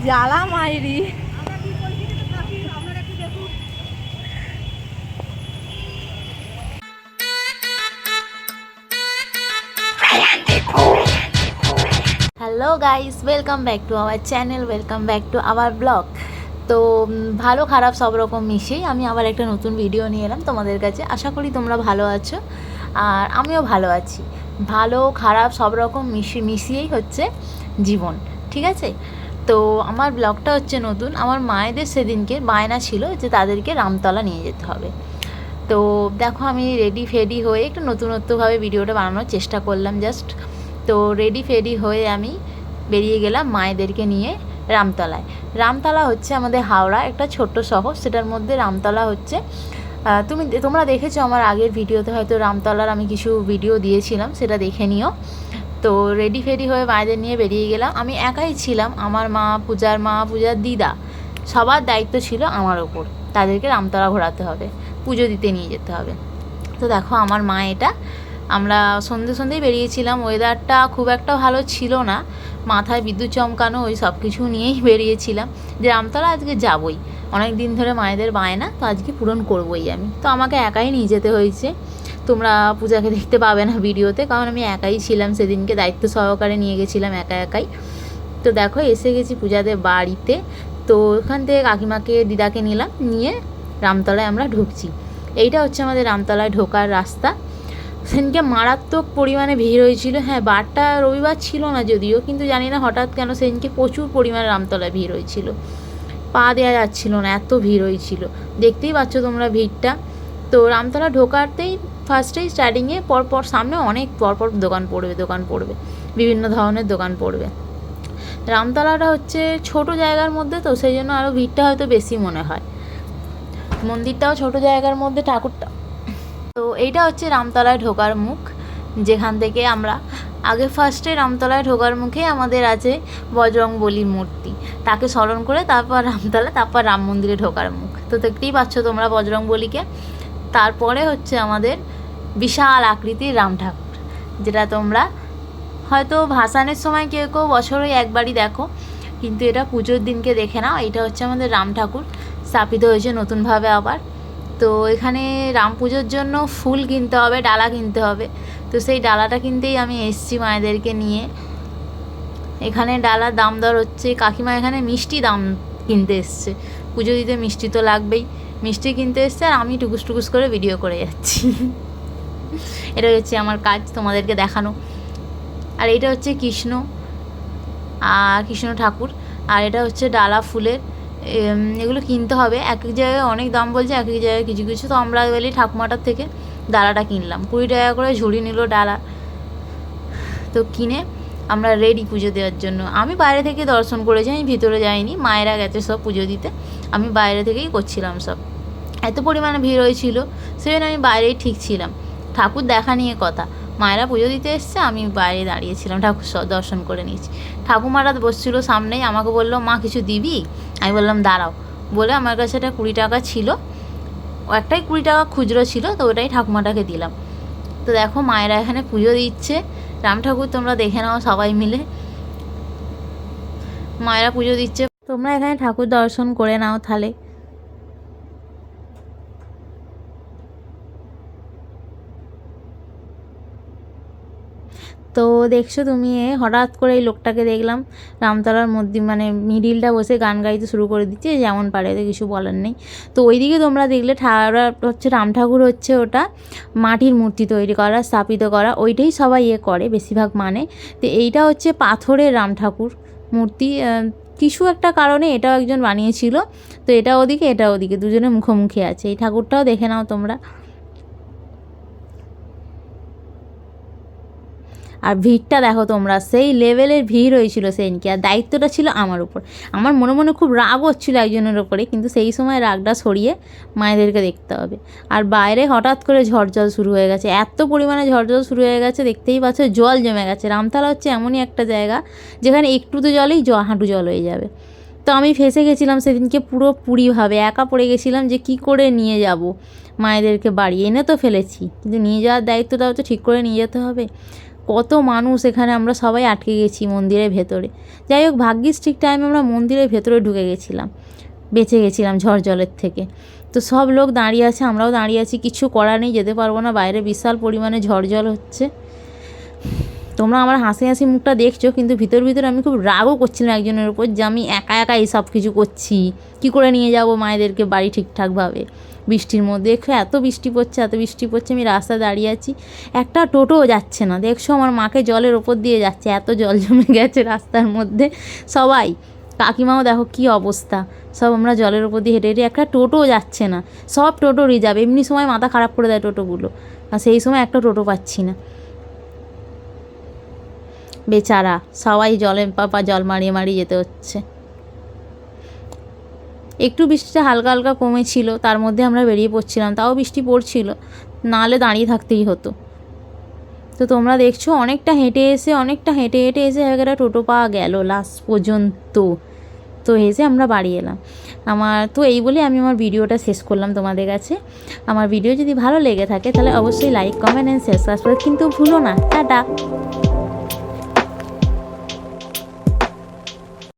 জ্বালা মাইরি। Hello guys, welcome back to our channel, welcome back to our blog. তো ভালো খারাপ সব রকম মিশিয়ে আমি আবার একটা নতুন ভিডিও নিয়ে এলাম তোমাদের কাছে। আশা করি তোমরা ভালো আছো আর আমিও ভালো আছি। ভালো খারাপ সব রকম মিশিয়েই হচ্ছে জীবন, ঠিক আছে? তো আমার ব্লগটা হচ্ছে নতুন। আমার মায়েদের সেদিনকে বায়না ছিল যে তাদেরকে রামতলা নিয়ে যেতে হবে। তো দেখো আমি রেডি ফেডি হয়ে একটু নতুনত্বভাবে ভিডিওটা বানানোর চেষ্টা করলাম জাস্ট। তো রেডি ফেডি হয়ে আমি বেরিয়ে গেলাম মায়েদেরকে নিয়ে রামতলায়। রামতলা হচ্ছে আমাদের হাওড়া একটা ছোট্ট শহর, সেটার মধ্যে রামতলা হচ্ছে। তোমরা দেখেছো আমার আগের ভিডিওতে, হয়তো রামতলার আমি কিছু ভিডিও দিয়েছিলাম, সেটা দেখে নিও। তো রেডি ফেডি হয়ে মায়েদের নিয়ে বেরিয়ে গেলাম। আমি একাই ছিলাম, আমার মা, পূজার দিদা, সবার দায়িত্ব ছিল আমার ওপর। তাদেরকে রামতলা ঘোরাতে হবে, পুজো দিতে নিয়ে যেতে হবে। তো দেখো আমার মা এটা, আমরা সন্ধেই বেরিয়েছিলাম। ওয়েদারটা খুব একটা ভালো ছিল না, মাথায় বিদ্যুৎ চমকানো, ওই সব কিছু নিয়েই বেরিয়েছিলাম যে রামতলা আজকে যাবই। অনেক দিন ধরে মায়েদের বায়না, তো আজকে পূরণ করবই আমি। তো আমাকে একাই নিয়ে যেতে হয়েছে। তোমরা পূজাকে দেখতে পাবে না ভিডিওতে, কারণ আমি একাই ছিলাম সেদিনকে, দায়িত্ব সহকারে নিয়ে গেছিলাম একাই। তো দেখো এসে গেছি পূজাদের বাড়িতে। তো ওখান থেকে কাকিমাকে, দিদাকে নিলাম, নিয়ে রামতলায় আমরা ঢুকছি। এইটা হচ্ছে আমাদের রামতলায় ঢোকার রাস্তা। সেদিনকে মারাত্মক পরিমাণে ভিড় হয়েছিল। হ্যাঁ, বারটা রবিবার ছিল না যদিও, কিন্তু জানি না হঠাৎ কেন সেদিনকে প্রচুর পরিমাণে রামতলায় ভিড় হয়েছিল। পা দেওয়া যাচ্ছিল না, এত ভিড় হয়েছিল। দেখতেই পাচ্ছ তোমরা ভিড়টা। তো রামতলা ঢোকাতেই ফার্স্টেই স্টার্টিংয়ে পরপর সামনে অনেক পরপর দোকান পড়বে, বিভিন্ন ধরনের দোকান পড়বে। রামতলাটা হচ্ছে ছোট জায়গার মধ্যে, তো সেই জন্য আরও ভিড়টা হয়তো বেশি মনে হয়। মন্দিরটাও ছোট জায়গার মধ্যে, ঠাকুরটা। তো এইটা হচ্ছে রামতলায় ঢোকার মুখ, যেখান থেকে আমরা আগে ফার্স্টে রামতলায় ঢোকার মুখে আমাদের আছে বজরংবলী মূর্তি। তাকে স্মরণ করে তারপর রামতলা, তারপর রাম মন্দিরে ঢোকার মুখ। তো দেখতেই পাচ্ছ তোমরা বজরংবলীকে। তারপরে হচ্ছে আমাদের বিশাল আকৃতির রাম ঠাকুর, যেটা তোমরা হয়তো ভাসানের সময় কেউ বছরে একবারই দেখো, কিন্তু এটা পুজোর দিনকে দেখে নাও। এটা হচ্ছে আমাদের রাম ঠাকুর, স্থাপিত হয়েছে নতুনভাবে আবার। তো এখানে রাম পুজোর জন্য ফুল কিনতে হবে, ডালা কিনতে হবে। তো সেই ডালাটা কিনতেই আমি এসছি মায়েদেরকে নিয়ে। এখানে ডালার দাম দর হচ্ছে, কাকিমা এখানে মিষ্টি দাম কিনতে এসছে। পুজো দিতে মিষ্টি তো লাগবেই, মিষ্টি কিনতে এসছে, আর আমি টুকুস করে ভিডিও করে যাচ্ছি। এটা হচ্ছে আমার কাজ, তোমাদেরকে দেখানো। আর এটা হচ্ছে কৃষ্ণ ঠাকুর, আর এটা হচ্ছে ডালা ফুলের। এগুলো কিনতে হবে, এক এক জায়গায় অনেক দাম বলছে, এক এক জায়গায় কিছু কিছু। তো আমরা বলি ঠাকুমাটার থেকে ডালাটা কিনলাম, 20 টাকা করে ঝুড়ি নিল ডালা। তো কিনে আমরা রেডি পুজো দেওয়ার জন্য। আমি বাইরে থেকে দর্শন করেছি, আমি ভিতরে যাইনি, মায়েরা গেছে সব পুজো দিতে, আমি বাইরে থেকেই করছিলাম সব। এত পরিমাণে ভিড় হয়েছিল, সেজন্য আমি বাইরেই ঠিক ছিলাম। ঠাকুর দেখা নিয়ে কথা, মায়েরা পুজো দিতে এসছে, আমি বাইরে দাঁড়িয়েছিলাম, ঠাকুর দর্শন করে নিয়েছি। ঠাকুমারা বসছিল সামনেই, আমাকে বললো মা কিছু দিবি? আমি বললাম দাঁড়াও, বলে আমার কাছে একটা 20 টাকা ছিল, একটাই 20 টাকা খুচরো ছিল, তো ওটাই ঠাকুমাটাকে দিলাম। তো দেখো মায়েরা এখানে পুজো দিচ্ছে রাম ঠাকুর, তোমরা দেখে নাও সবাই মিলে, মায়েরা পুজো দিচ্ছে। তোমরা এখানে ঠাকুর দর্শন করে নাও তাহলে। তো দেখছো তুমি, হঠাৎ করে এই লোকটাকে দেখলাম রামতলার মধ্যে, মানে মিডিলটা বসে গান গাইতে শুরু করে দিচ্ছে, যেমন পারে, তো কিছু বলার নেই। তো ওইদিকে তোমরা দেখলে হচ্ছে রাম ঠাকুর, হচ্ছে ওটা মাটির মূর্তি তৈরি করা, স্থাপিত করা, ওইটাই সবাই করে বেশিরভাগ মানে। তো এইটা হচ্ছে পাথরের রাম ঠাকুর মূর্তি, কিছু একটা কারণে এটাও একজন বানিয়েছিল। তো এটা ওদিকে দুজনে মুখোমুখি আছে। এই ঠাকুরটাও দেখে নাও তোমরা। আর ভিড়টা দেখো তোমরা, সেই লেভেলের ভিড় হয়েছিল সেদিনকে, আর দায়িত্বটা ছিল আমার উপর। আমার মনে খুব রাগ হচ্ছিলো একজনের ওপরে, কিন্তু সেই সময় রাগটা সরিয়ে মায়েদেরকে দেখতে হবে। আর বাইরে হঠাৎ করে ঝড় শুরু হয়ে গেছে, এত পরিমাণে ঝড় শুরু হয়ে গেছে, দেখতেই পাচ্ছ জল জমে গেছে। রামতলা হচ্ছে এমনই একটা জায়গা যেখানে একটুতে জলেই হাঁটু জল হয়ে যাবে। তো আমি ফেঁসে গেছিলাম সেদিনকে পুরোপুরিভাবে, একা পড়ে গেছিলাম যে কি করে নিয়ে যাব মায়েদেরকে বাড়ি। এনে তো ফেলেছি, কিন্তু নিয়ে যাওয়ার দায়িত্বটাও তো ঠিক করে নিয়ে যেতে হবে। কত মানুষ এখানে, আমরা সবাই আটকে গেছি মন্দিরের ভেতরে। যাই হোক, ভাগ্যিস ঠিক টাইমে আমরা মন্দিরের ভেতরে ঢুকে গেছিলাম, বেঁচে গেছিলাম ঝড় জলের থেকে। তো সব লোক দাঁড়িয়ে আছে, আমরাও দাঁড়িয়ে আছি, কিছু করার নেই, যেতে পারবো না, বাইরে বিশাল পরিমাণে ঝড় জল হচ্ছে। তোমরা আমার হাসি হাসি মুখটা দেখছো, কিন্তু ভিতর ভিতর আমি খুব রাগও করছিলাম একজনের উপর, যে আমি একা একা এই সব কিছু করছি, কী করে নিয়ে যাব মায়েদেরকে বাড়ি ঠিকঠাকভাবে বৃষ্টির মধ্যে। দেখো এত বৃষ্টি পড়ছে, এত বৃষ্টি পড়ছে, আমি রাস্তায় দাঁড়িয়ে আছি, একটা টোটোও যাচ্ছে না। দেখছো আমার মাকে জলের ওপর দিয়ে যাচ্ছে, এত জল জমে গেছে রাস্তার মধ্যে। সবাই, কাকিমাও দেখো কী অবস্থা, সব আমরা জলের ওপর দিয়ে হেঁটে হেঁটে, একটা টোটোও যাচ্ছে না, সব টোটো রিজার্ভ। এমনি সময় মাথা খারাপ করে দেয় টোটোগুলো, আর সেই সময় একটা টোটো পাচ্ছি না। বেচারা সবাই জলে জল মারিয়ে মারিয়ে যেতে হচ্ছে। একটু বৃষ্টিটা হালকা হালকা কমেছিল, তার মধ্যে আমরা বেরিয়ে পড়ছিলাম, তাও বৃষ্টি পড়ছিল, নাহলে দাঁড়িয়ে থাকতেই হতো। তো তোমরা দেখছো অনেকটা হেঁটে হেঁটে এসে একটা টোটো পাওয়া গেল লাস্ট পর্যন্ত। তো এসে আমরা বাড়ি এলাম। তো এই বলে আমি আমার ভিডিওটা শেষ করলাম তোমাদের কাছে। আমার ভিডিও যদি ভালো লেগে থাকে তাহলে অবশ্যই like, comment and share, subscribe কিন্তু ভুলো না। টাটা।